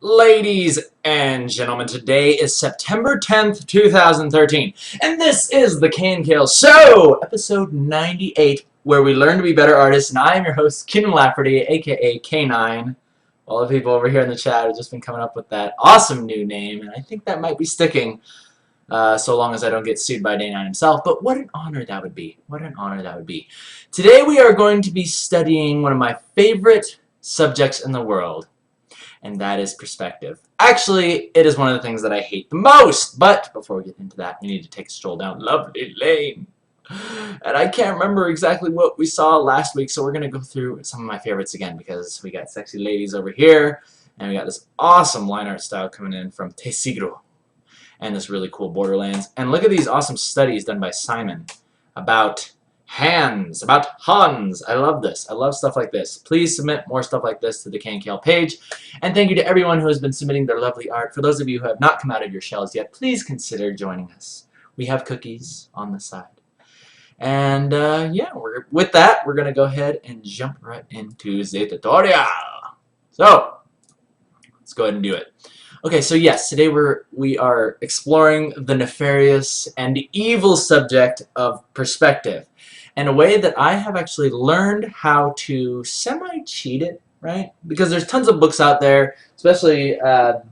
Ladies and gentlemen, today is September 10th, 2013, and this is the KNKL Show, episode 98, where we learn to be better artists, and I am your host, Keenan Lafferty, aka K9. All the people over here in the chat have just been coming up with that awesome new name, and I think that might be sticking, so long as I don't get sued by Day9 himself, but what an honor that would be. What an honor that would be. Today we are going to be studying one of my favorite subjects in the world, and that is perspective. Actually, it is one of the things that I hate the most, but before we get into that, we need to take a stroll down lovely lane. And I can't remember exactly what we saw last week, so we're going to go through some of my favorites again, because we got sexy ladies over here, and we got this awesome line art style coming in from Tesigro, and this really cool Borderlands. And look at these awesome studies done by Simon about hands, about Hans. I love this. I love stuff like this. Please submit more stuff like this to the KNKL page. And thank you to everyone who has been submitting their lovely art. For those of you who have not come out of your shells yet, please consider joining us. We have cookies on the side. And yeah, with that, we're going to go ahead and jump right into the tutorial. So, let's go ahead and do it. Okay, so yes, today we are exploring the nefarious and evil subject of perspective, and a way that I have actually learned how to semi-cheat it, right? Because there's tons of books out there, especially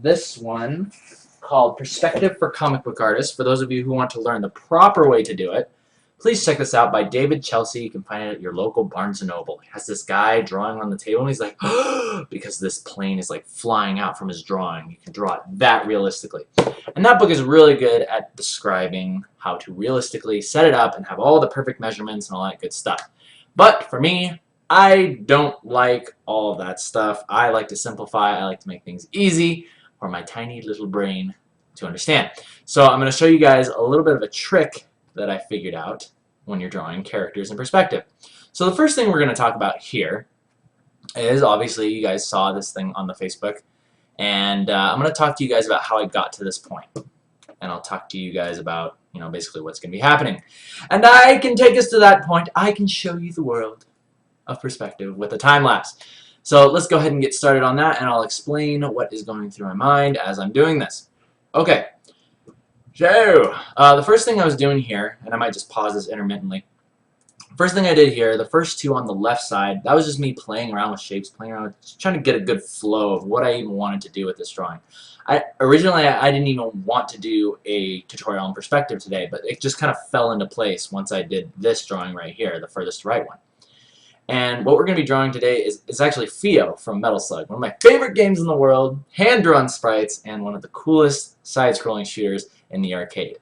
this one called Perspective for Comic Book Artists. For those of you who want to learn the proper way to do it, please check this out by David Chelsea. You can find it at your local Barnes & Noble. He has this guy drawing on the table, and he's like, because this plane is like flying out from his drawing. You can draw it that realistically. And that book is really good at describing how to realistically set it up and have all the perfect measurements and all that good stuff. But for me, I don't like all of that stuff. I like to simplify. I like to make things easy for my tiny little brain to understand. So I'm going to show you guys a little bit of a trick that I figured out when you're drawing characters in perspective. So the first thing we're going to talk about here is, obviously you guys saw this thing on the Facebook, and I'm going to talk to you guys about how I got to this point, and I'll talk to you guys about, you know, basically what's going to be happening. And I can take us to that point. I can show you the world of perspective with a time lapse. So let's go ahead and get started on that, and I'll explain what is going through my mind as I'm doing this. Okay. So, the first thing I was doing here, and I might just pause this intermittently. First thing I did here, the first two on the left side, that was just me playing around with shapes, playing around with, trying to get a good flow of what I even wanted to do with this drawing. Originally, I didn't even want to do a tutorial on perspective today, but it just kind of fell into place once I did this drawing right here, the furthest right one. And what we're going to be drawing today is actually Fio from Metal Slug, one of my favorite games in the world, hand-drawn sprites, and one of the coolest side-scrolling shooters in the arcade.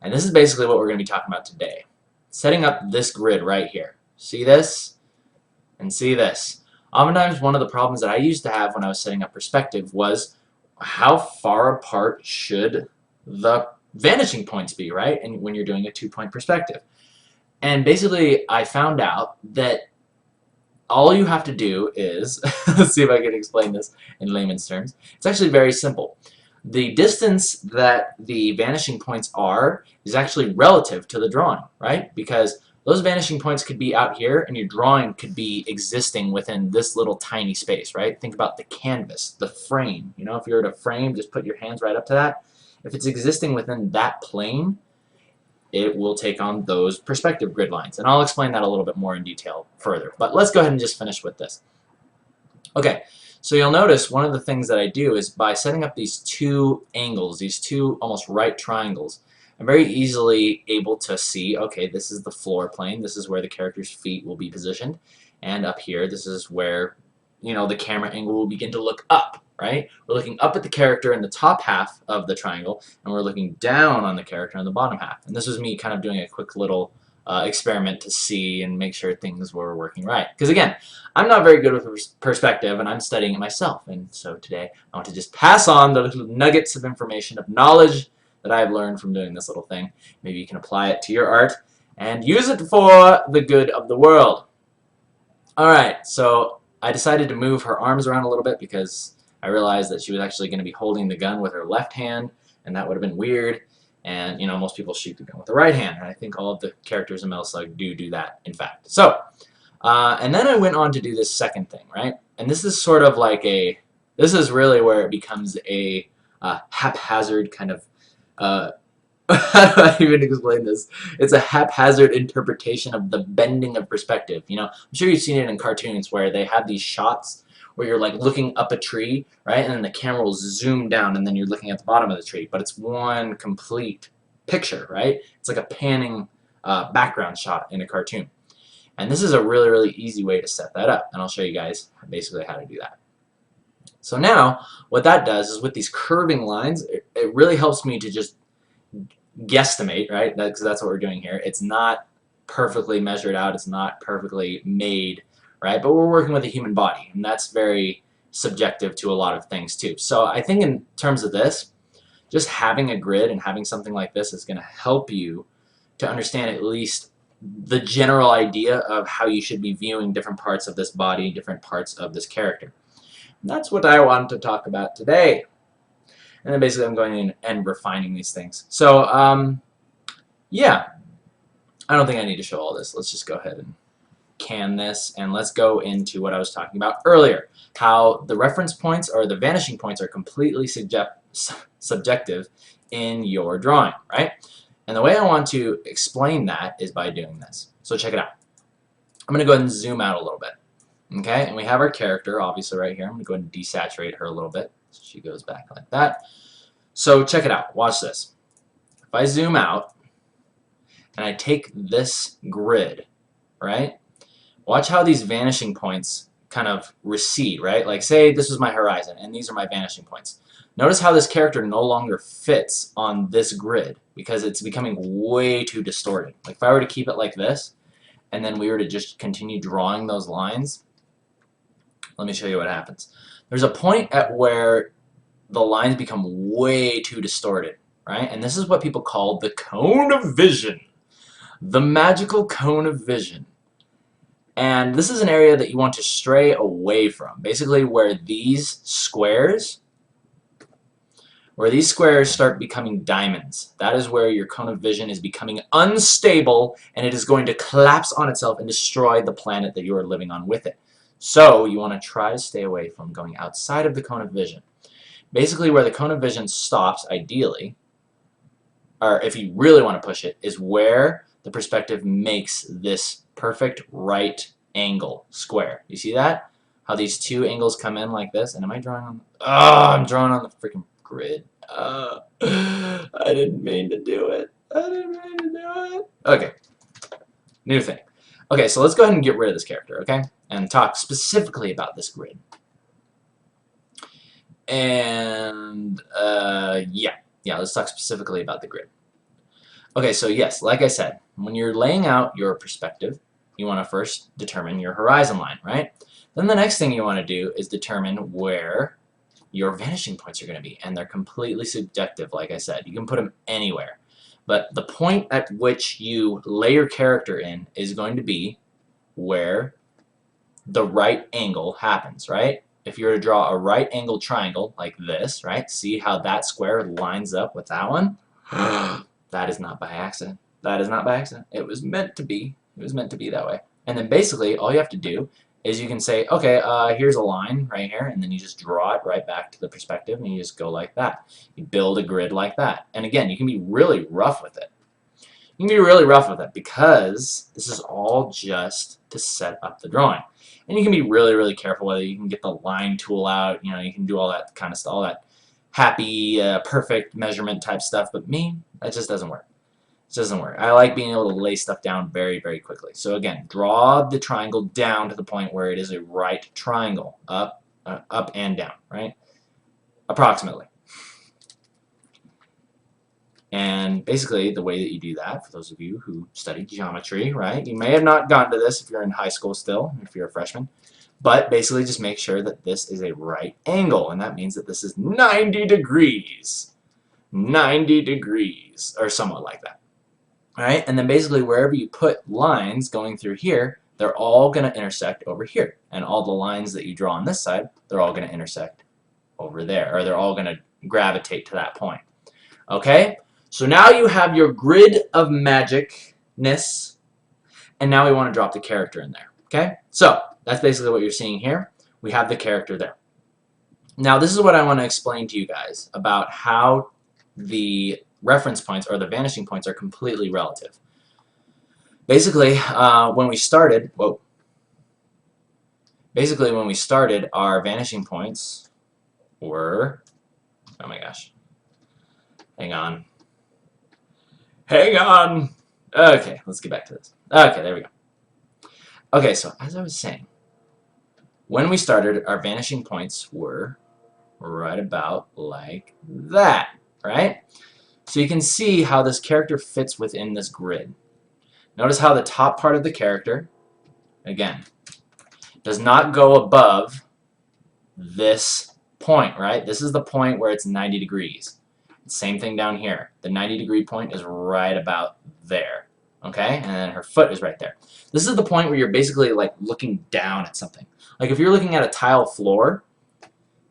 And this is basically what we're going to be talking about today. Setting up this grid right here. See this? And see this. Oftentimes, one of the problems that I used to have when I was setting up perspective was how far apart should the vanishing points be, right? And when you're doing a two-point perspective. And basically, I found out that all you have to do is, let's see if I can explain this in layman's terms. It's actually very simple. The distance that the vanishing points are is actually relative to the drawing, right? Because those vanishing points could be out here, and your drawing could be existing within this little tiny space, right? Think about the canvas, the frame. You know, if you were to frame, just put your hands right up to that. If it's existing within that plane, it will take on those perspective grid lines. And I'll explain that a little bit more in detail further. But let's go ahead and just finish with this. Okay, so you'll notice one of the things that I do is by setting up these two angles, these two almost right triangles, I'm very easily able to see, okay, this is the floor plane, this is where the character's feet will be positioned, and up here, this is where, you know, the camera angle will begin to look up, right? We're looking up at the character in the top half of the triangle, and we're looking down on the character in the bottom half. And this was me kind of doing a quick little experiment to see and make sure things were working right. Because again, I'm not very good with perspective, and I'm studying it myself. And so today, I want to just pass on the little nuggets of information, of knowledge that I've learned from doing this little thing. Maybe you can apply it to your art and use it for the good of the world. Alright, so I decided to move her arms around a little bit because I realized that she was actually going to be holding the gun with her left hand, and that would have been weird. And, you know, most people shoot the gun with the right hand, and I think all of the characters in Metal Slug do that, in fact. So, and then I went on to do this second thing, right? And this is sort of like this This is really where it becomes a haphazard kind of how do I even explain this? It's a haphazard interpretation of the bending of perspective. You know, I'm sure you've seen it in cartoons where they have these shots where you're like looking up a tree, right? And then the camera will zoom down and then you're looking at the bottom of the tree, but it's one complete picture, right? It's like a panning background shot in a cartoon. And this is a really, really easy way to set that up. And I'll show you guys basically how to do that. So now, what that does is with these curving lines, it really helps me to just guesstimate, right? Because that's what we're doing here. It's not perfectly measured out. It's not perfectly made, right? But we're working with a human body, and that's very subjective to a lot of things too. So I think in terms of this, just having a grid and having something like this is going to help you to understand at least the general idea of how you should be viewing different parts of this body, different parts of this character. And that's what I want to talk about today. And then basically I'm going in and refining these things. So, yeah, I don't think I need to show all this. Let's just go ahead and can this, and let's go into what I was talking about earlier, how the reference points or the vanishing points are completely subjective in your drawing, right? And the way I want to explain that is by doing this. So check it out. I'm going to go ahead and zoom out a little bit. Okay, and we have our character obviously right here. I'm going to go ahead and desaturate her a little bit. So she goes back like that. So check it out. Watch this. If I zoom out and I take this grid, right? Watch how these vanishing points kind of recede, right? Like say this was my horizon and these are my vanishing points. Notice how this character no longer fits on this grid because it's becoming way too distorted. Like if I were to keep it like this and then we were to just continue drawing those lines, let me show you what happens. There's a point at where the lines become way too distorted, right? And this is what people call the cone of vision. The magical cone of vision. And this is an area that you want to stray away from. Basically where these squares start becoming diamonds. That is where your cone of vision is becoming unstable and it is going to collapse on itself and destroy the planet that you are living on with it. So you want to try to stay away from going outside of the cone of vision. Basically where the cone of vision stops, ideally, or if you really want to push it, is where the perspective makes this perfect right angle square. You see that? How these two angles come in like this? And am I drawing on... Oh, I'm drawing on the freaking grid. I didn't mean to do it. I didn't mean to do it. Okay. New thing. Okay, so let's go ahead and get rid of this character, okay? And talk specifically about this grid. And, yeah, let's talk specifically about the grid. Okay, so yes, like I said, when you're laying out your perspective, you want to first determine your horizon line, right? Then the next thing you want to do is determine where your vanishing points are going to be, and they're completely subjective, like I said. You can put them anywhere. But the point at which you lay your character in is going to be where the right angle happens, right? If you were to draw a right angle triangle like this, right? See how that square lines up with that one? That is not by accident. That is not by accident. It was meant to be. It was meant to be that way. And then basically all you have to do is you can say, okay, here's a line right here, and then you just draw it right back to the perspective, and you just go like that. You build a grid like that. And again, you can be really rough with it. You can be really rough with it because this is all just to set up the drawing. And you can be really, really careful whether you can get the line tool out, you know, you can do all that kind of stuff, all that happy, perfect measurement type stuff, but me, that just doesn't work. It doesn't work. I like being able to lay stuff down very, very quickly. So again, draw the triangle down to the point where it is a right triangle, up and down, right? Approximately. And basically, the way that you do that, for those of you who study geometry, right? You may have not gotten to this if you're in high school still, if you're a freshman. But basically, just make sure that this is a right angle, and that means that this is 90 degrees. 90 degrees, or somewhat like that. Alright, and then basically wherever you put lines going through here, they're all going to intersect over here. And all the lines that you draw on this side, they're all going to intersect over there, or they're all going to gravitate to that point. Okay, so now you have your grid of magicness, and now we want to drop the character in there. Okay, so that's basically what you're seeing here. We have the character there. Now, this is what I want to explain to you guys about how the reference points or the vanishing points are completely relative. Basically, when we started, our vanishing points were, oh my gosh, hang on. Okay, let's get back to this. Okay, there we go. Okay, so as I was saying, when we started, our vanishing points were right about like that, right? So you can see how this character fits within this grid. Notice how the top part of the character, again, does not go above this point, right? This is the point where it's 90 degrees. Same thing down here. The 90-degree point is right about there, okay? And then her foot is right there. This is the point where you're basically like looking down at something. Like if you're looking at a tile floor,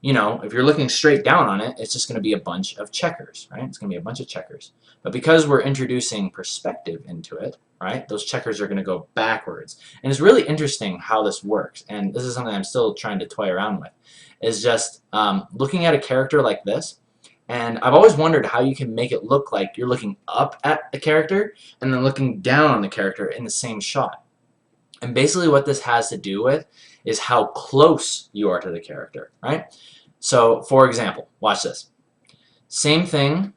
you know, if you're looking straight down on it, it's just going to be a bunch of checkers, right? It's going to be a bunch of checkers. But because we're introducing perspective into it, right, those checkers are going to go backwards. And it's really interesting how this works. And this is something I'm still trying to toy around with, is just looking at a character like this. And I've always wondered how you can make it look like you're looking up at the character and then looking down on the character in the same shot. And basically what this has to do with is how close you are to the character, right? So, for example, watch this. Same thing.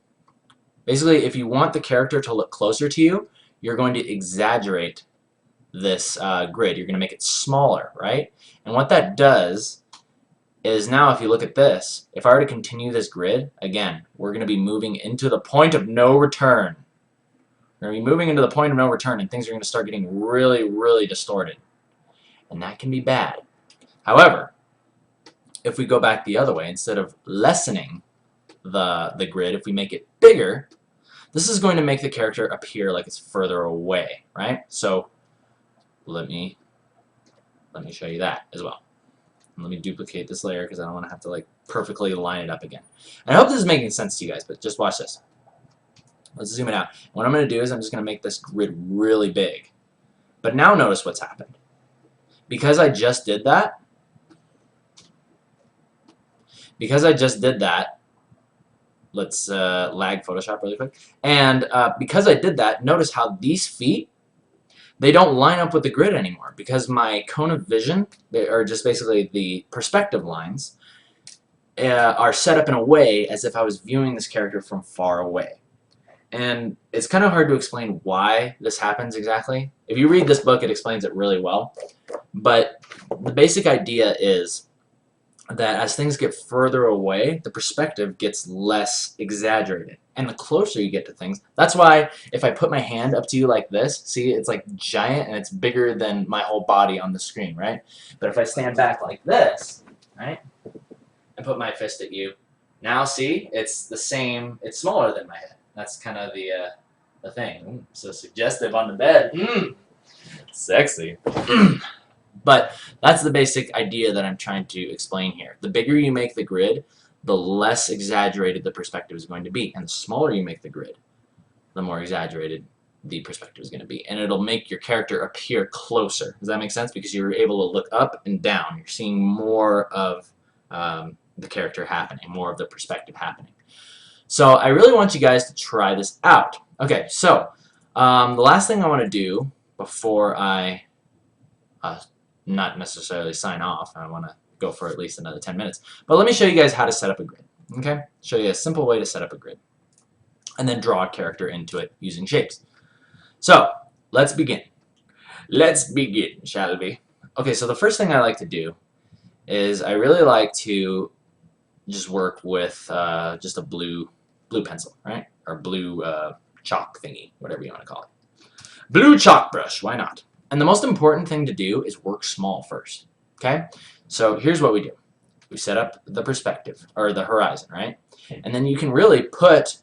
Basically, if you want the character to look closer to you, you're going to exaggerate this grid. You're going to make it smaller, right? And what that does is now if you look at this, if I were to continue this grid, again, we're going to be moving into the point of no return. We're going to be moving into the point of no return, and things are going to start getting really, really distorted. And that can be bad. However, if we go back the other way, instead of lessening the grid, if we make it bigger, this is going to make the character appear like it's further away, right? So let me show you that as well. Let me duplicate this layer because I don't want to have to like perfectly line it up again. And I hope this is making sense to you guys, but just watch this. Let's zoom it out. What I'm going to do is I'm just going to make this grid really big. But now notice what's happened. Because I just did that, let's lag Photoshop really quick. And because I did that, notice how these feet, they don't line up with the grid anymore because my cone of vision, or just basically the perspective lines, are set up in a way as if I was viewing this character from far away. And it's kind of hard to explain why this happens exactly. If you read this book, it explains it really well. But the basic idea is that as things get further away, the perspective gets less exaggerated. And the closer you get to things, that's why if I put my hand up to you like this, see, it's like giant and it's bigger than my whole body on the screen, right? But if I stand back like this, right, and put my fist at you, now see, it's the same, it's smaller than my head. That's kind of the thing. Ooh, so suggestive on the bed. Sexy. But that's the basic idea that I'm trying to explain here. The bigger you make the grid, the less exaggerated the perspective is going to be. And the smaller you make the grid, the more exaggerated the perspective is going to be. And it'll make your character appear closer. Does that make sense? Because you're able to look up and down. You're seeing more of the character happening, more of the perspective happening. So I really want you guys to try this out. Okay, so the last thing I want to do before I not necessarily sign off, I want to go for at least another 10 minutes, but let me show you guys how to set up a grid. Okay, show you a simple way to set up a grid and then draw a character into it using shapes. So let's begin. Let's begin, shall we? Okay, so the first thing I like to do is I really like to just work with just a blue pencil, right? Or blue chalk thingy, whatever you want to call it. Blue chalk brush, why not? And the most important thing to do is work small first, okay? So here's what we do. We set up the perspective, or the horizon, right? And then you can really put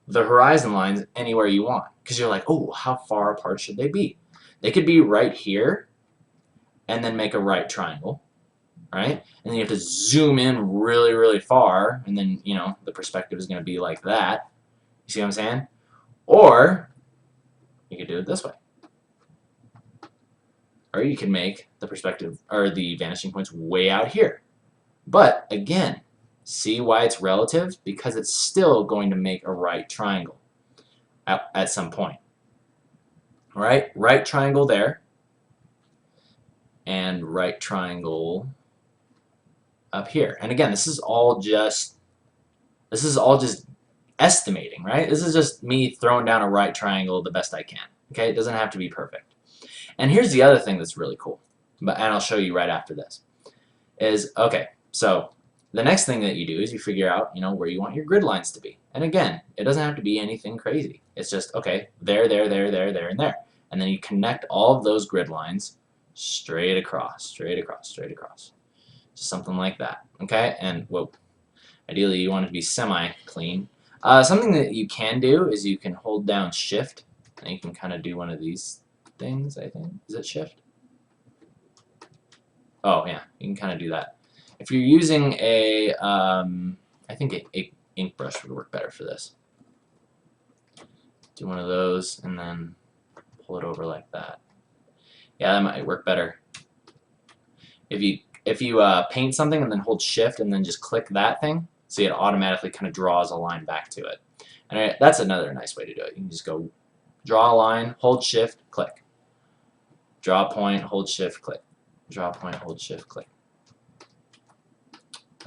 the horizon lines anywhere you want, because you're like, oh, how far apart should they be? They could be right here, and then make a right triangle, right? And then you have to zoom in really, really far, and then, you know, the perspective is going to be like that. You see what I'm saying? Or you could do it this way. Or you can make the perspective, or the vanishing points way out here. But, again, See why it's relative? Because it's still going to make a right triangle at some point. All right, right triangle there, and right triangle up here. And again, this is all just estimating, right? This is just me throwing down a right triangle the best I can. Okay, it doesn't have to be perfect. And here's the other thing that's really cool, and I'll show you right after this. Is okay, so the next thing that you do is you figure out, where you want your grid lines to be. And again, it doesn't have to be anything crazy. It's just, okay, there, there, there, there, there, and there. And then you connect all of those grid lines straight across, straight across, straight across. Just something like that, okay? And, well, ideally you want it to be semi-clean. Something that you can do is you can hold down Shift, and you can kind of do one of these things, I think. Is it Shift? Oh, yeah, you can kind of do that. If you're using I think a ink brush would work better for this. Do one of those and then pull it over like that. Yeah, that might work better. If you paint something and then hold Shift and then just click that thing, see, it automatically kind of draws a line back to it. And that's another nice way to do it. You can just go draw a line, hold Shift, click. Draw a point, hold Shift, click. Draw a point, hold Shift, click.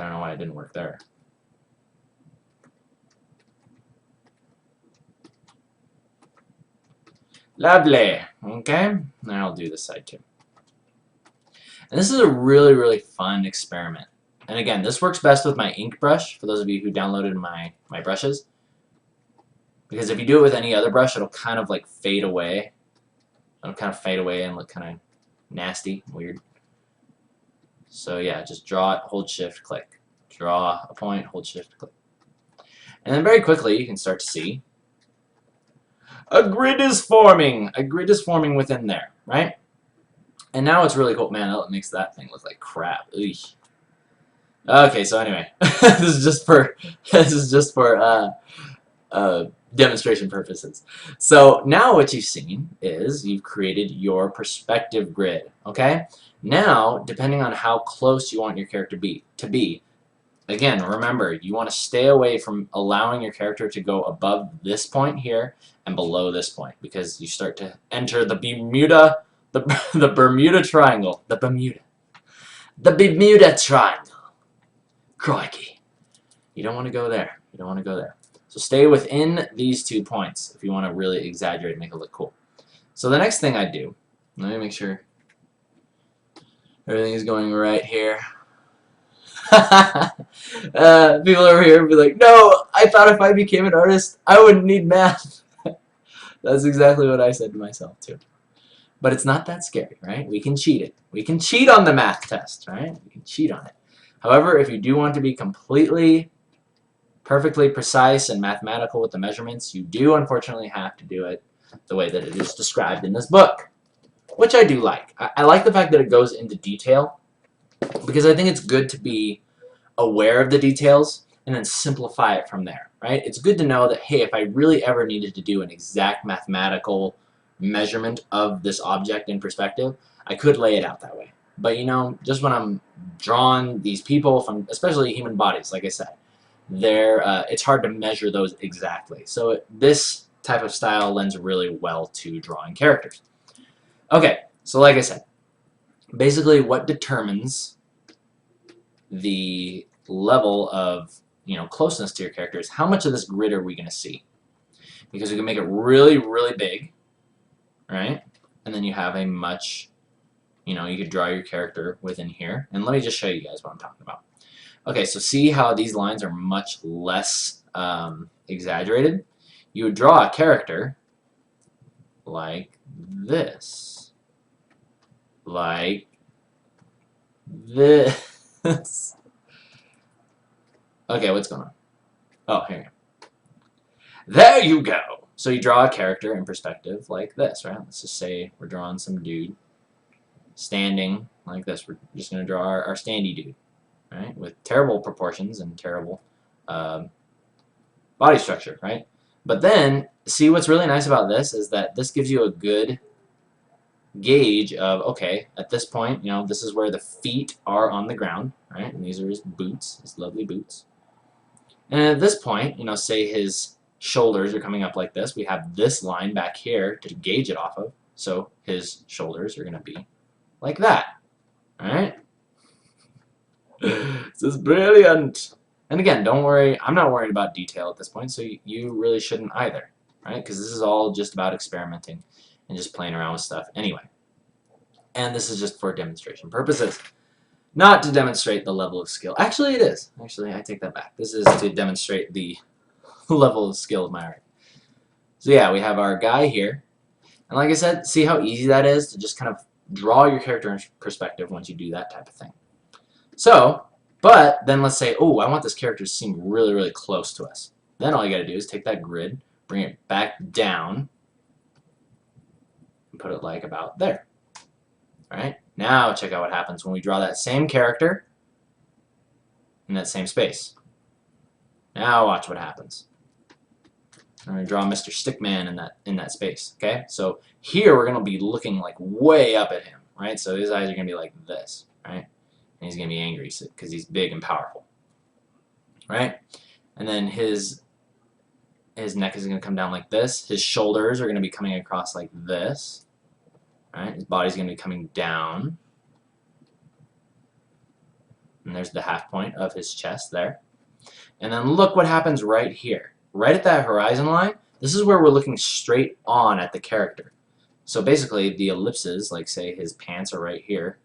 I don't know why it didn't work there. Lovely. Okay, now I'll do this side too. And this is a really, really fun experiment. And again, this works best with my ink brush, for those of you who downloaded my brushes. Because if you do it with any other brush, it'll kind of like fade away. It'll kind of fade away and look kind of nasty, weird. So yeah, just draw it, hold Shift, click. Draw a point, hold Shift, click. And then very quickly you can start to see a grid is forming. A grid is forming within there, right? And now it's really cool. Man, that makes that thing look like crap. Eesh. Okay, so anyway, this is just for demonstration purposes. So now what you've seen is you've created your perspective grid. Okay. Now, depending on how close you want your character to be, again, remember, you want to stay away from allowing your character to go above this point here and below this point, because you start to enter the Bermuda, the Bermuda Triangle, the Bermuda Triangle. Crikey. You don't want to go there. You don't want to go there. So stay within these 2 points if you want to really exaggerate and make it look cool. So the next thing I do, let me make sure everything is going right here. People over here would be like, no, I thought if I became an artist, I wouldn't need math. That's exactly what I said to myself, too. But it's not that scary, right? We can cheat it. We can cheat on the math test, right? We can cheat on it. However, if you do want to be completely, perfectly precise and mathematical with the measurements, you do unfortunately have to do it the way that it is described in this book, which I do like. I like the fact that it goes into detail, because I think it's good to be aware of the details and then simplify it from there, right? It's good to know that, hey, if I really ever needed to do an exact mathematical measurement of this object in perspective, I could lay it out that way. But just when I'm drawing these people from, especially human bodies, like I said, it's hard to measure those exactly. So this type of style lends really well to drawing characters. Okay, so like I said, basically what determines the level of closeness to your character is how much of this grid are we going to see. Because we can make it really, really big, right? And then you have a much, you could draw your character within here. And let me just show you guys what I'm talking about. Okay, so see how these lines are much less exaggerated? You would draw a character like this. Like this. Okay, what's going on? Oh, here you go. There you go! So you draw a character in perspective like this, right? Let's just say we're drawing some dude standing like this. We're just going to draw our standy dude, right? With terrible proportions and terrible body structure, right? But then, see what's really nice about this is that this gives you a good gauge of, okay, at this point, this is where the feet are on the ground, right? And these are his boots, his lovely boots. And at this point, say his shoulders are coming up like this. We have this line back here to gauge it off of. So his shoulders are going to be like that. All right? This is brilliant. And again, don't worry. I'm not worried about detail at this point, so you really shouldn't either. Right? Because this is all just about experimenting and just playing around with stuff anyway. And this is just for demonstration purposes. Not to demonstrate the level of skill. Actually, it is. Actually, I take that back. This is to demonstrate the level of skill of my art. So yeah, we have our guy here. And like I said, see how easy that is to just kind of draw your character in perspective once you do that type of thing. So, but then let's say, oh, I want this character to seem really, really close to us. Then all you got to do is take that grid, bring it back down, and put it like about there. All right? Now check out what happens when we draw that same character in that same space. Now watch what happens. I'm going to draw Mr. Stickman in that space. Okay? So here we're going to be looking like way up at him, right? So his eyes are going to be like this, right? And he's going to be angry because he's big and powerful, right? And then his neck is going to come down like this. His shoulders are going to be coming across like this, right? His body's going to be coming down. And there's the half point of his chest there. And then look what happens right here. Right at that horizon line, this is where we're looking straight on at the character. So basically, the ellipses, like say his pants are right here.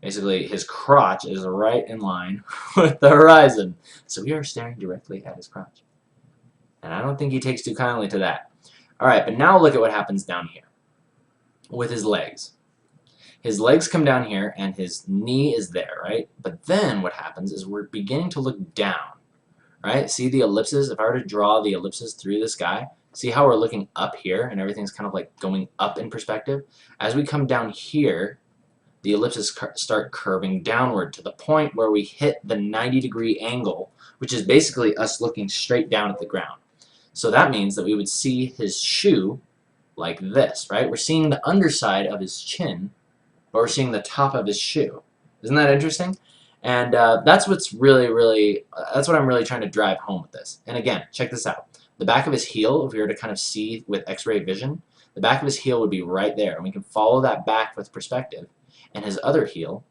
Basically, his crotch is right in line with the horizon. So we are staring directly at his crotch. And I don't think he takes too kindly to that. Alright, but now look at what happens down here with his legs. His legs come down here and his knee is there, right? But then what happens is we're beginning to look down, right? See the ellipses? If I were to draw the ellipses through this guy, see how we're looking up here and everything's kind of like going up in perspective? As we come down here, the ellipses start curving downward to the point where we hit the 90-degree angle, which is basically us looking straight down at the ground. So that means that we would see his shoe like this, right? We're seeing the underside of his chin, but we're seeing the top of his shoe. Isn't that interesting? And that's what's really, that's what I'm really trying to drive home with this. And again, check this out. The back of his heel, if we were to kind of see with X-ray vision, the back of his heel would be right there, and we can follow that back with perspective. And his other heel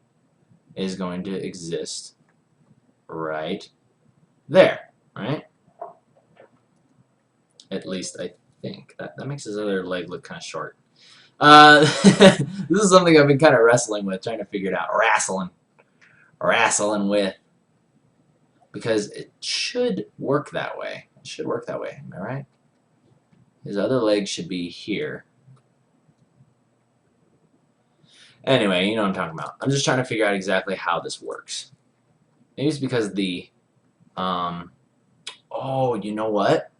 is going to exist right there, right? At least I think. That makes his other leg look kind of short. This is something I've been kind of wrestling with, trying to figure it out. Wrestling with. Because it should work that way. It should work that way, am I right? His other leg should be here. Anyway, you know what I'm talking about. I'm just trying to figure out exactly how this works. Maybe it's because the... oh, you know what?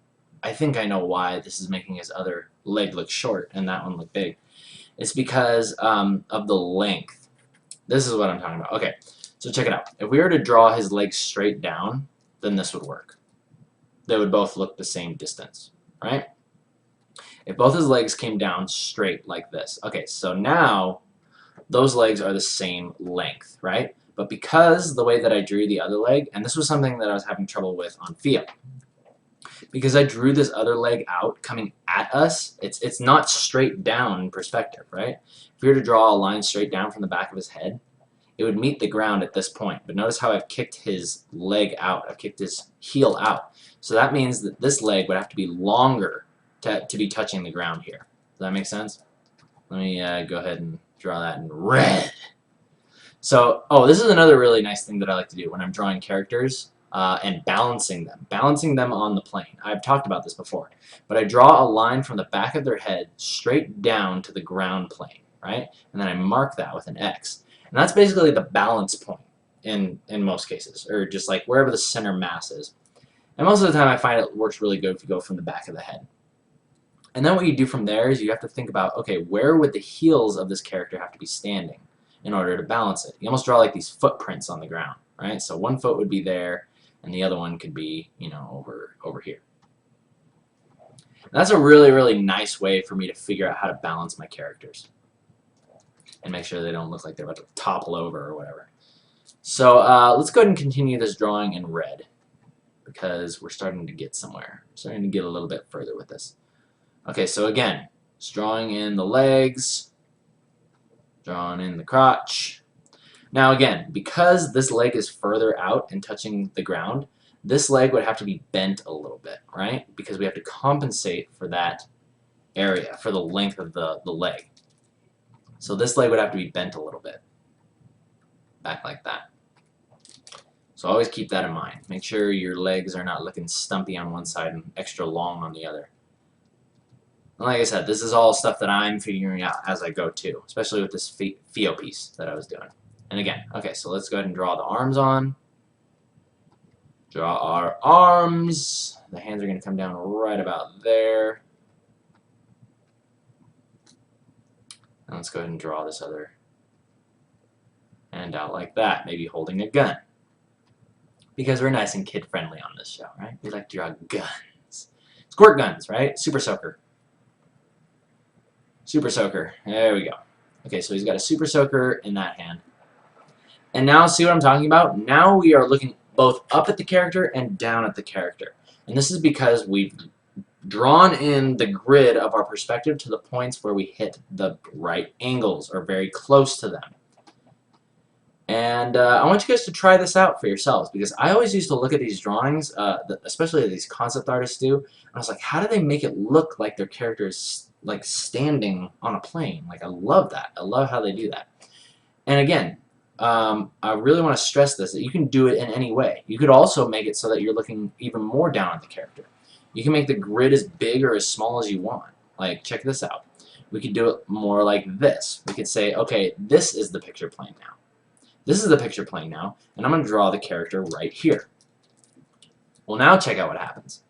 I think I know why this is making his other leg look short and that one look big. It's because of the length. This is what I'm talking about. Okay, so check it out. If we were to draw his legs straight down, then this would work. They would both look the same distance, right? If both his legs came down straight like this. Okay, so now those legs are the same length, right? But because the way that I drew the other leg, and this was something that I was having trouble with on Theo, because I drew this other leg out coming at us, it's not straight down in perspective, right? If we were to draw a line straight down from the back of his head, it would meet the ground at this point. But notice how I've kicked his leg out. I've kicked his heel out. So that means that this leg would have to be longer to be touching the ground here. Does that make sense? Let me go ahead and draw that in red. So, oh, this is another really nice thing that I like to do when I'm drawing characters and balancing them on the plane. I've talked about this before, but I draw a line from the back of their head straight down to the ground plane, right? And then I mark that with an X. And that's basically the balance point in most cases, or just like wherever the center mass is. And most of the time I find it works really good if you go from the back of the head. And then what you do from there is you have to think about, okay, where would the heels of this character have to be standing in order to balance it? You almost draw like these footprints on the ground, right? So one foot would be there, and the other one could be, you know, over here. And that's a really nice way for me to figure out how to balance my characters and make sure they don't look like they're about to topple over or whatever. So let's go ahead and continue this drawing in red. because we're starting to get somewhere. We're starting to get a little bit further with this. Okay, so again, just drawing in the legs, drawing in the crotch. Now again, because this leg is further out and touching the ground, this leg would have to be bent a little bit, right? Because we have to compensate for that area, for the length of the leg. So this leg would have to be bent a little bit, back like that. So always keep that in mind. Make sure your legs are not looking stumpy on one side and extra long on the other. And like I said, this is all stuff that I'm figuring out as I go too, especially with this Fio piece that I was doing. And again, okay, so let's go ahead and draw the arms on. Draw our arms. The hands are going to come down right about there. And let's go ahead and draw this other hand out like that, maybe holding a gun. Because we're nice and kid-friendly on this show, right? We like to draw guns. Squirt guns, right? Super Soaker. Super Soaker. There we go. Okay, so he's got a Super Soaker in that hand. And now, see what I'm talking about? Now we are looking both up at the character and down at the character. And this is because we've drawn in the grid of our perspective to the points where we hit the right angles, or very close to them. And I want you guys to try this out for yourselves, because I always used to look at these drawings, especially these concept artists do, and I was like, how do they make it look like their character is like standing on a plane? Like, I love that. I love how they do that. And again, I really want to stress this, that you can do it in any way. You could also make it so that you're looking even more down at the character. You can make the grid as big or as small as you want. Like, check this out. We could do it more like this. We could say, okay, this is the picture plane now. This is the picture plane now, and I'm going to draw the character right here. Well, now check out what happens.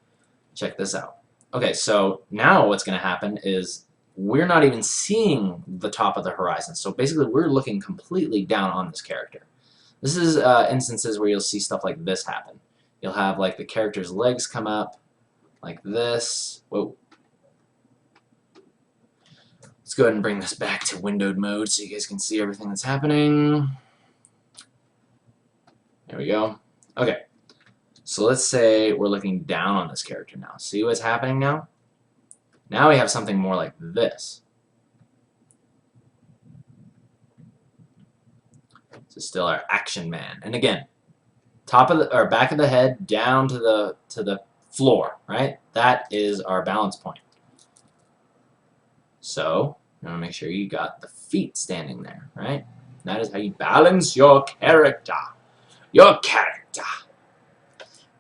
Check this out. Okay, so now what's going to happen is we're not even seeing the top of the horizon. So basically, we're looking completely down on this character. This is instances where you'll see stuff like this happen. You'll have like the character's legs come up like this. Whoa. Let's go ahead and bring this back to windowed mode so you guys can see everything that's happening. There we go. Okay, so let's say we're looking down on this character now. See what's happening now? Now we have something more like this. This is still our action man. And again, top of the or back of the head down to the floor, right? That is our balance point. So you want to make sure you got the feet standing there, right? That is how you balance your character. Your character.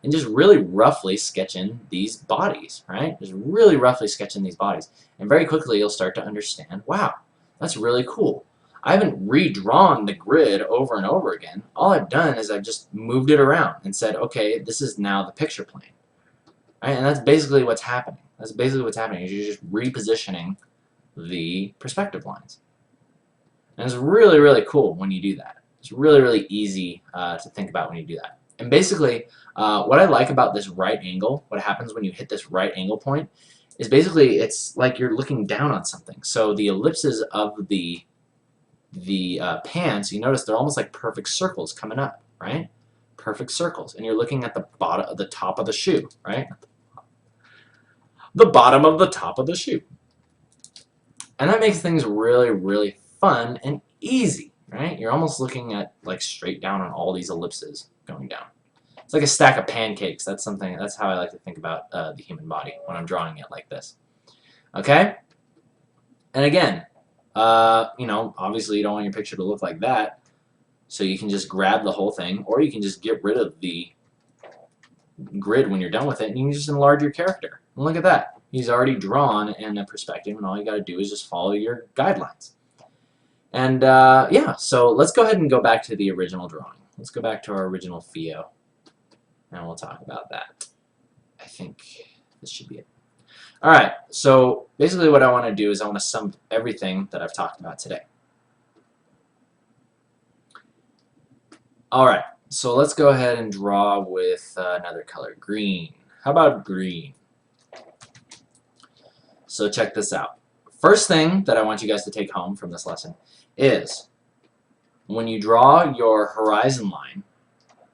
And just really roughly sketch in these bodies, right? Just really roughly sketch in these bodies. And very quickly you'll start to understand, wow, that's really cool. I haven't redrawn the grid over and over again. All I've done is I've just moved it around and said, okay, this is now the picture plane. Right? And that's basically what's happening. That's basically what's happening, is you're just repositioning the perspective lines. And it's really, really cool when you do that. It's really, really easy to think about when you do that. And basically, what I like about this right angle, what happens when you hit this right angle point, is basically it's like you're looking down on something. So the ellipses of the pants, you notice they're almost like perfect circles coming up, right? Perfect circles. And you're looking at the bottom, the top of the shoe, right? The bottom of the top of the shoe. And that makes things really, really fun and easy. Right? You're almost looking at like straight down on all these ellipses going down. It's like a stack of pancakes. That's something. That's how I like to think about the human body when I'm drawing it like this. Okay. And again, you know, obviously you don't want your picture to look like that, so you can just grab the whole thing, or you can just get rid of the grid when you're done with it, and you can just enlarge your character. And look at that. He's already drawn in a perspective, and all you got to do is just follow your guidelines. And yeah, so let's go ahead and go back to the original drawing. Let's go back to our original Fio, and we'll talk about that. I think this should be it. Alright, so basically what I want to do is I want to sum everything that I've talked about today. Alright, so let's go ahead and draw with another color, green. How about green? So check this out. First thing that I want you guys to take home from this lesson is when you draw your horizon line,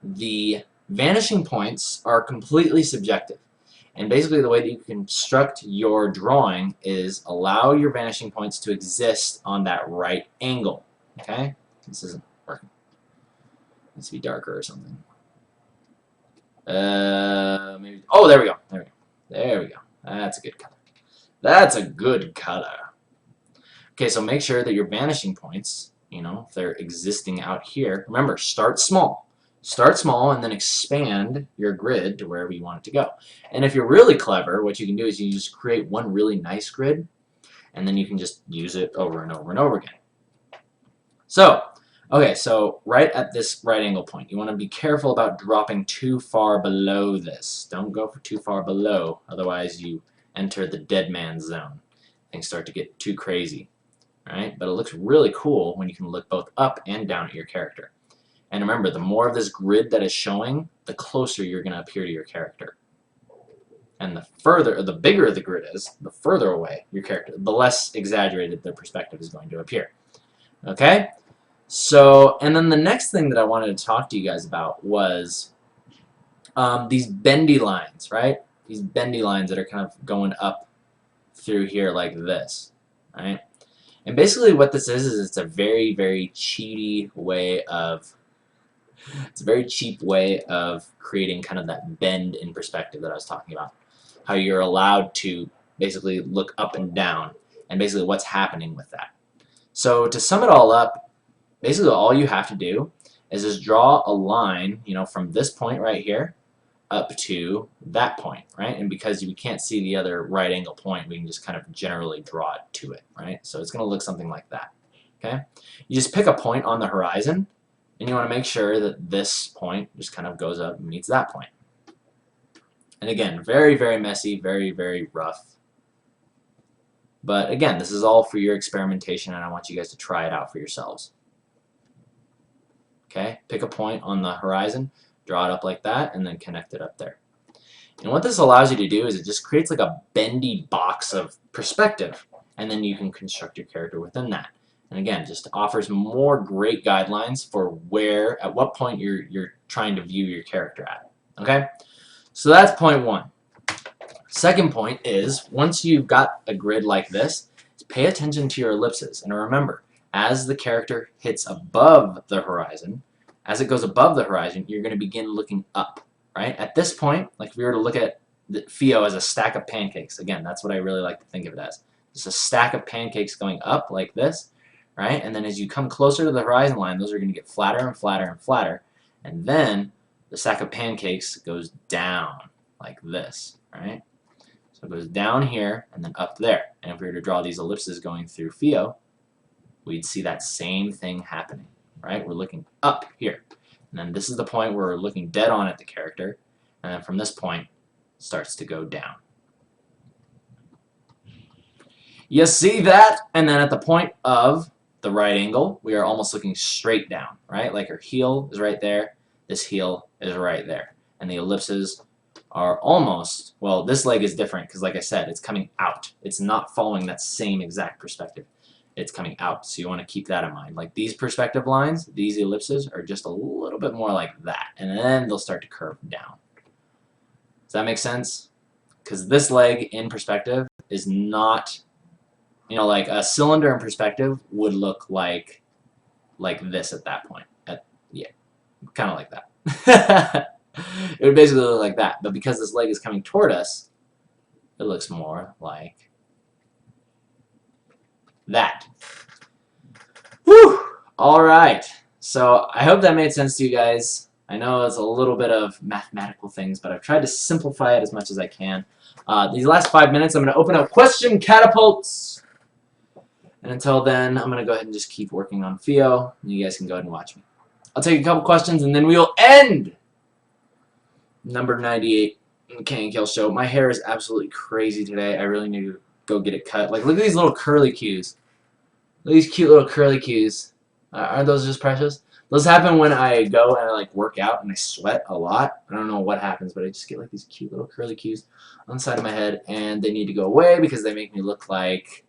the vanishing points are completely subjective. And basically the way that you construct your drawing is allow your vanishing points to exist on that right angle. Okay? This isn't working. It needs to be darker or something. Maybe. Oh, there we go. There we go. There we go. That's a good color. That's a good color. Okay, so make sure that your vanishing points, you know, if they're existing out here, remember, start small. Start small and then expand your grid to wherever you want it to go. And if you're really clever, what you can do is you just create one really nice grid, and then you can just use it over and over and over again. So, okay, so right at this right angle point, you want to be careful about dropping too far below this. Don't go for too far below, otherwise you enter the dead man zone. Things start to get too crazy. Right? But it looks really cool when you can look both up and down at your character. And remember, the more of this grid that is showing, the closer you're going to appear to your character. And the bigger the grid is, the further away your character, the less exaggerated the perspective is going to appear. Okay? So, and then the next thing that I wanted to talk to you guys about was these bendy lines, right? These bendy lines that are kind of going up through here like this, right? And basically what this is it's a very, very cheaty way of creating kind of that bend in perspective that I was talking about. How you're allowed to basically look up and down, and basically what's happening with that. So to sum it all up, basically all you have to do is just draw a line, you know, from this point right here up to that point, right? And because we can't see the other right angle point, we can just kind of generally draw it to it, right? So it's going to look something like that, okay? You just pick a point on the horizon, and you want to make sure that this point just kind of goes up and meets that point. And again, very, very messy, very, very rough. But again, this is all for your experimentation, and I want you guys to try it out for yourselves. Okay? Pick a point on the horizon, draw it up like that, and then connect it up there. And what this allows you to do is it just creates like a bendy box of perspective, and then you can construct your character within that. And again, just offers more great guidelines for at what point you're trying to view your character at. Okay? So that's point one. Second point is, once you've got a grid like this, pay attention to your ellipses. And remember, as the character hits above the horizon, as it goes above the horizon, you're going to begin looking up, right? At this point, like if we were to look at Theo as a stack of pancakes, again, that's what I really like to think of it as. Just a stack of pancakes going up like this, right? And then as you come closer to the horizon line, those are going to get flatter and flatter and flatter. And then the stack of pancakes goes down like this, right? So it goes down here and then up there. And if we were to draw these ellipses going through Theo, we'd see that same thing happening, right? We're looking up here. And then this is the point where we're looking dead on at the character. And then from this point, it starts to go down. You see that? And then at the point of the right angle, we are almost looking straight down, right? Like her heel is right there. This heel is right there. And the ellipses are almost, well, this leg is different because, like I said, it's coming out. It's not following that same exact perspective. It's coming out, so you want to keep that in mind. Like these perspective lines, these ellipses are just a little bit more like that, and then they'll start to curve down. Does that make sense? Because this leg in perspective is not, you know, like a cylinder in perspective would look like this at that point. Yeah, kind of like that. It would basically look like that, but because this leg is coming toward us, it looks more like that. Whew! Alright, so I hope that made sense to you guys. I know it's a little bit of mathematical things, but I've tried to simplify it as much as I can. These last 5 minutes, I'm going to open up question catapults. And until then, I'm going to go ahead and just keep working on Theo, and you guys can go ahead and watch me. I'll take a couple questions, and then we'll end number 98 in the KNKL show. My hair is absolutely crazy today. I really need to go get it cut. Like, look at these little curly cues. Look at these cute little curly cues. Aren't those just precious? Those happen when I go and I like work out and I sweat a lot. I don't know what happens, but I just get like these cute little curly cues on the side of my head, and they need to go away because they make me look like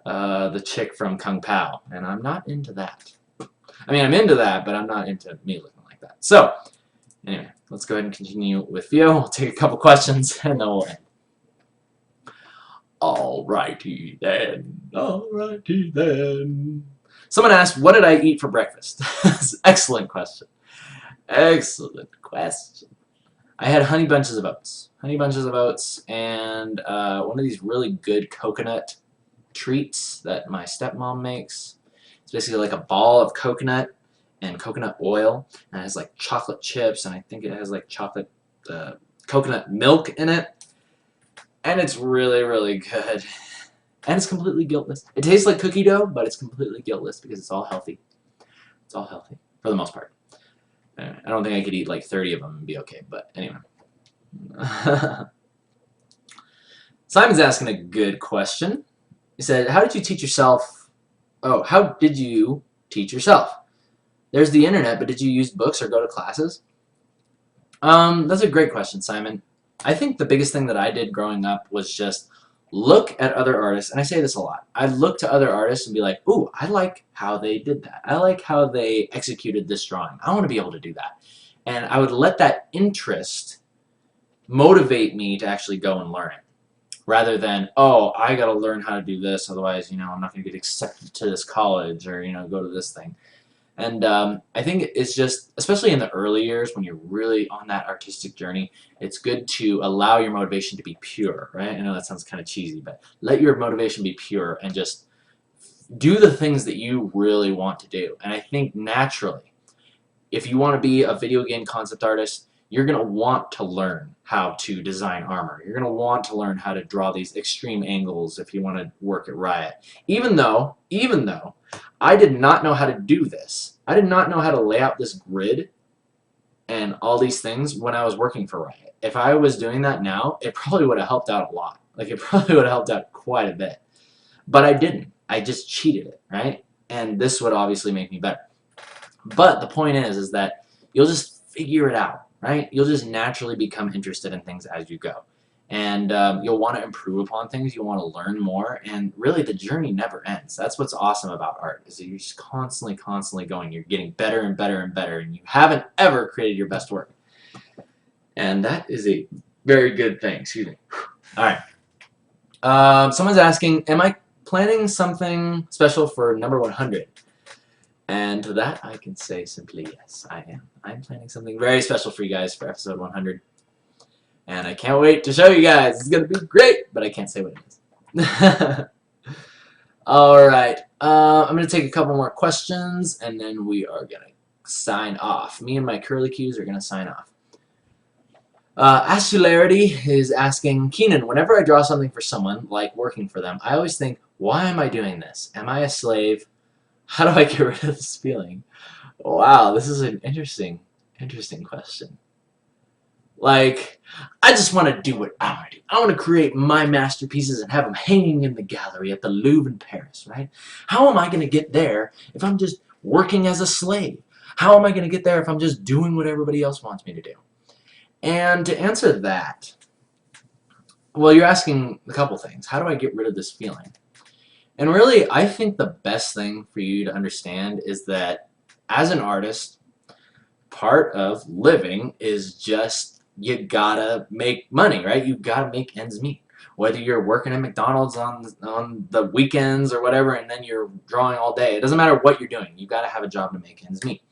the chick from Kung Pao, and I'm not into that. I mean, I'm into that, but I'm not into me looking like that. So, anyway, let's go ahead and continue with you. We'll take a couple questions and then we'll end. Alrighty then. Alrighty then. Someone asked, what did I eat for breakfast? Excellent question. Excellent question. I had honey bunches of oats. Honey bunches of oats and one of these really good coconut treats that my stepmom makes. It's basically like a ball of coconut and coconut oil, and it has like chocolate chips, and I think it has like chocolate coconut milk in it, and it's really, really good. And it's completely guiltless. It tastes like cookie dough, but it's completely guiltless because it's all healthy. It's all healthy, for the most part. Anyway, I don't think I could eat like 30 of them and be okay, but anyway. Simon's asking a good question. He said, how did you teach yourself? Oh, how did you teach yourself? There's the internet, but did you use books or go to classes? That's a great question, Simon. I think the biggest thing that I did growing up was just look at other artists, and I say this a lot. I'd look to other artists and be like, ooh, I like how they did that. I like how they executed this drawing. I want to be able to do that. And I would let that interest motivate me to actually go and learn it. Rather than, oh, I got to learn how to do this, otherwise, I'm not going to get accepted to this college or, go to this thing. And I think it's just, especially in the early years when you're really on that artistic journey, it's good to allow your motivation to be pure, right? I know that sounds kind of cheesy, but let your motivation be pure and just do the things that you really want to do. And I think naturally, if you want to be a video game concept artist, you're going to want to learn how to design armor. You're going to want to learn how to draw these extreme angles if you want to work at Riot. Even though I did not know how to do this. I did not know how to lay out this grid and all these things when I was working for Riot. If I was doing that now, it probably would have helped out a lot. Like, it probably would have helped out quite a bit. But I didn't. I just cheated it, right? And this would obviously make me better. But the point is that you'll just figure it out, right? You'll just naturally become interested in things as you go. And you'll want to improve upon things, you'll want to learn more, and really the journey never ends. That's what's awesome about art, is that you're just constantly going. You're getting better and better and better, and you haven't ever created your best work. And that is a very good thing. Excuse me. Alright. Someone's asking, am I planning something special for number 100? And to that, I can say simply yes, I am. I'm planning something very special for you guys for episode 100. And I can't wait to show you guys. It's going to be great, but I can't say what it is. Alright, I'm going to take a couple more questions, and then we are going to sign off. Me and my curly cues are going to sign off. Astularity is asking, Keenan, whenever I draw something for someone, like working for them, I always think, why am I doing this? Am I a slave? How do I get rid of this feeling? Wow, this is an interesting question. Like, I just want to do what I want to do. I want to create my masterpieces and have them hanging in the gallery at the Louvre in Paris, right? How am I going to get there if I'm just working as a slave? How am I going to get there if I'm just doing what everybody else wants me to do? And to answer that, well, you're asking a couple things. How do I get rid of this feeling? And really, I think the best thing for you to understand is that as an artist, part of living is just you gotta make money, right? You gotta make ends meet. Whether you're working at McDonald's on the weekends or whatever, and then you're drawing all day, it doesn't matter what you're doing. You gotta have a job to make ends meet.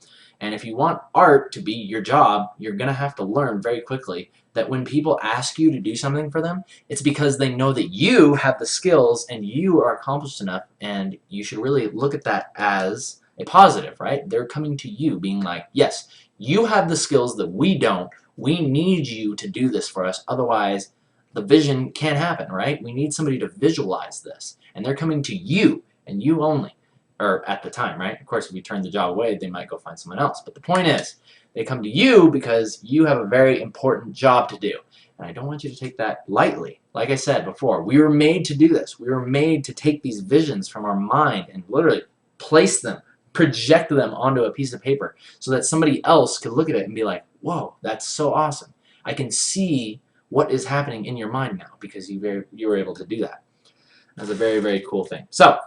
And if you want art to be your job, you're gonna have to learn very quickly that when people ask you to do something for them, it's because they know that you have the skills and you are accomplished enough, and you should really look at that as a positive, right? They're coming to you being like, yes, you have the skills that we don't. We need you to do this for us, otherwise the vision can't happen, right? We need somebody to visualize this, and they're coming to you, and you only, or at the time, right? Of course, if you turn the job away, they might go find someone else, but the point is, they come to you because you have a very important job to do, and I don't want you to take that lightly. Like I said before, we were made to do this. We were made to take these visions from our mind and literally place them, project them onto a piece of paper so that somebody else could look at it and be like, whoa, that's so awesome. I can see what is happening in your mind now because you were able to do that. That's a very, very cool thing. So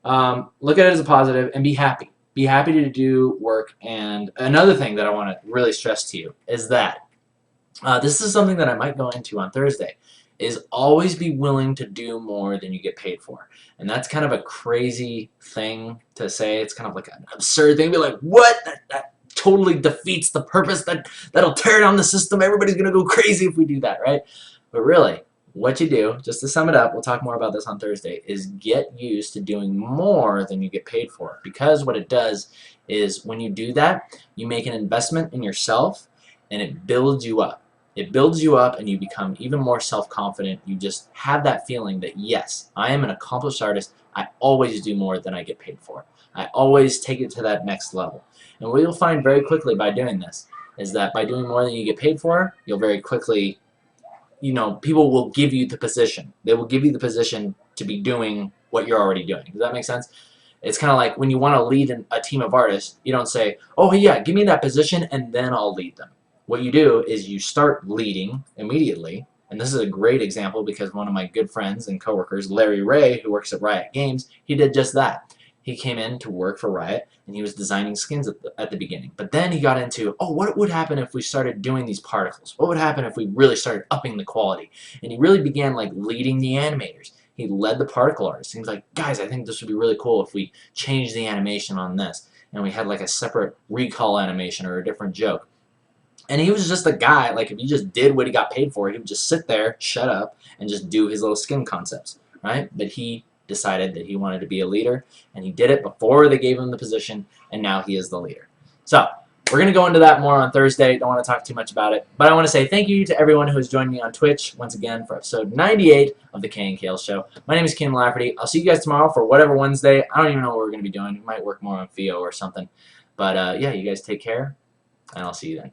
look at it as a positive and be happy. Be happy to do work. And another thing that I want to really stress to you is that This is something that I might go into on Thursday, is always be willing to do more than you get paid for. And that's kind of a crazy thing to say. It's kind of like an absurd thing to be like, what? That totally defeats the purpose. That'll tear down the system. Everybody's going to go crazy if we do that, right? But really, what you do, just to sum it up, we'll talk more about this on Thursday, is get used to doing more than you get paid for. Because what it does is when you do that, you make an investment in yourself and it builds you up. It builds you up and you become even more self-confident. You just have that feeling that, yes, I am an accomplished artist. I always do more than I get paid for. I always take it to that next level. And what you'll find very quickly by doing this is that by doing more than you get paid for, you'll very quickly, people will give you the position. They will give you the position to be doing what you're already doing. Does that make sense? It's kind of like when you want to lead a team of artists, you don't say, oh, yeah, give me that position and then I'll lead them. What you do is you start leading immediately, and this is a great example because one of my good friends and coworkers, Larry Ray, who works at Riot Games, he did just that. He came in to work for Riot, and he was designing skins at the beginning. But then he got into, oh, what would happen if we started doing these particles? What would happen if we really started upping the quality? And he really began like leading the animators. He led the particle artists. He was like, guys, I think this would be really cool if we changed the animation on this. And we had like a separate recall animation or a different joke. And he was just a guy, like if he just did what he got paid for, he would just sit there, shut up, and just do his little skin concepts, right? But he decided that he wanted to be a leader, and he did it before they gave him the position, and now he is the leader. So, we're going to go into that more on Thursday. Don't want to talk too much about it. But I want to say thank you to everyone who has joined me on Twitch once again for episode 98 of the KNKL Show. My name is Ken Lafferty. I'll see you guys tomorrow for whatever Wednesday. I don't even know what we're going to be doing. We might work more on FIO or something. But yeah, you guys take care, and I'll see you then.